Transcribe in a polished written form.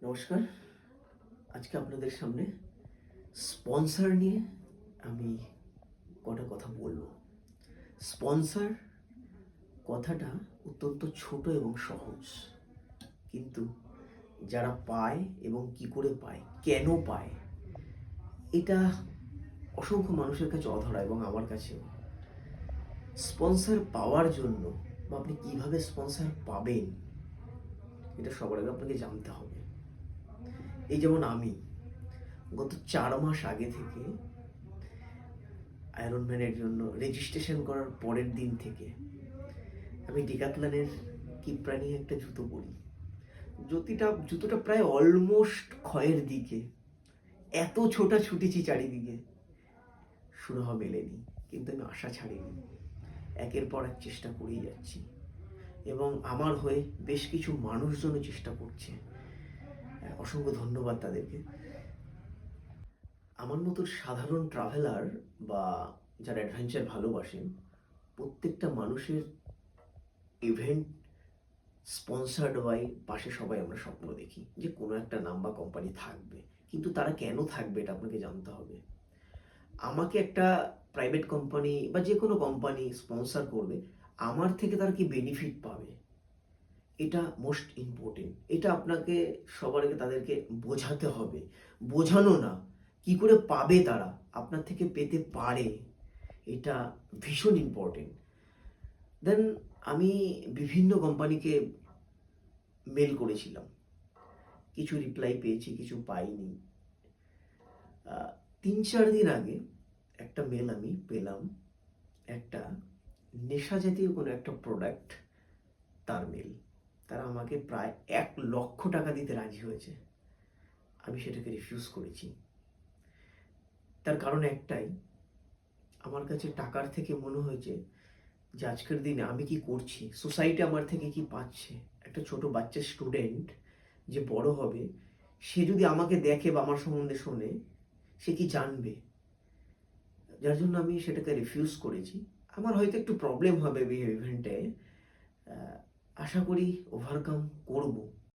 নমস্কার। আজকে আপনাদের সামনে স্পন্সর নিয়ে আমি কটা কথা বলবো। স্পন্সর কথাটা অত্যন্ত ছোট এবং সহজ, কিন্তু যারা পায় এবং কি করে পায়, কেন পায়, এটা অসংখ্য মানুষের কাছে অধরা এবং আমার কাছেও। স্পন্সর পাওয়ার জন্য বা আপনি কিভাবে স্পন্সর পাবেন, এটা সবার আগে আপনাকে জানতে হবে। এই যেমন আমি গত ৪ মাস আগে থেকে আয়রনম্যানের জন্য রেজিস্ট্রেশন করার পরের দিন থেকে আমি ডিক্যাথলনের কিপরা নিয়ে একটা জুতো পরি। জুতোটা প্রায় অলমোস্ট ক্ষয়ের দিকে, এত ছোটাছুটিছি চারিদিকে, সুরাহা মেলেনি, কিন্তু আমি আশা ছাড়িনি। একের পর এক চেষ্টা করেই যাচ্ছি এবং আমার হয়ে বেশ কিছু মানুষজনও চেষ্টা করছে। অসংখ্য ধন্যবাদ তাদেরকে। আমার মতো সাধারণ ট্রাভেলার বা যারা অ্যাডভেঞ্চার ভালোবাসেন, প্রত্যেকটা মানুষের ইভেন্ট স্পন্সার্ড বাই পাশে সবাই আমরা স্বপ্ন দেখি যে কোনো একটা নাম বা কোম্পানি থাকবে, কিন্তু তারা কেন থাকবে এটা আপনাকে জানতে হবে। আমাকে একটা প্রাইভেট কোম্পানি বা যে কোনো কোম্পানি স্পন্সার করবে, আমার থেকে তারা কি বেনিফিট পাবে, এটা মোস্ট ইম্পর্টেন্ট। এটা আপনাকে সবার আগে তাদেরকে বোঝাতে হবে। বোঝানো না, কি করে পাবে তারা, আপনার থেকে পেতে পারে, এটা ভীষণ ইম্পর্টেন্ট। দেন আমি বিভিন্ন কোম্পানিকে মেল করেছিলাম, কিছু রিপ্লাই পেয়েছি, কিছু পাইনি। ৩-৪ দিন আগে একটা মেল আমি পেলাম, একটা নেশা জাতীয় কোনো একটা প্রোডাক্ট, তার মেল। তারা আমাকে প্রায় ১,০০,০০০ টাকা দিতে রাজি হয়েছে। আমি সেটাকে রিফিউজ করেছি। তার কারণ একটাই, আমার কাছে টাকার থেকে মনে হয়েছে যে আজকের দিনে আমি কি করছি, সোসাইটি আমার থেকে কি পাচ্ছে। একটা ছোট বাচ্চা স্টুডেন্ট যে বড় হবে, সে যদি আমাকে দেখে বা আমার সম্বন্ধে শোনে, সে কি জানবে। যার জন্য আমি সেটাকে রিফিউজ করেছি। আমার হয়তো একটু প্রবলেম হবে এই ইভেন্টে, আশা করি ওভারকাম করব।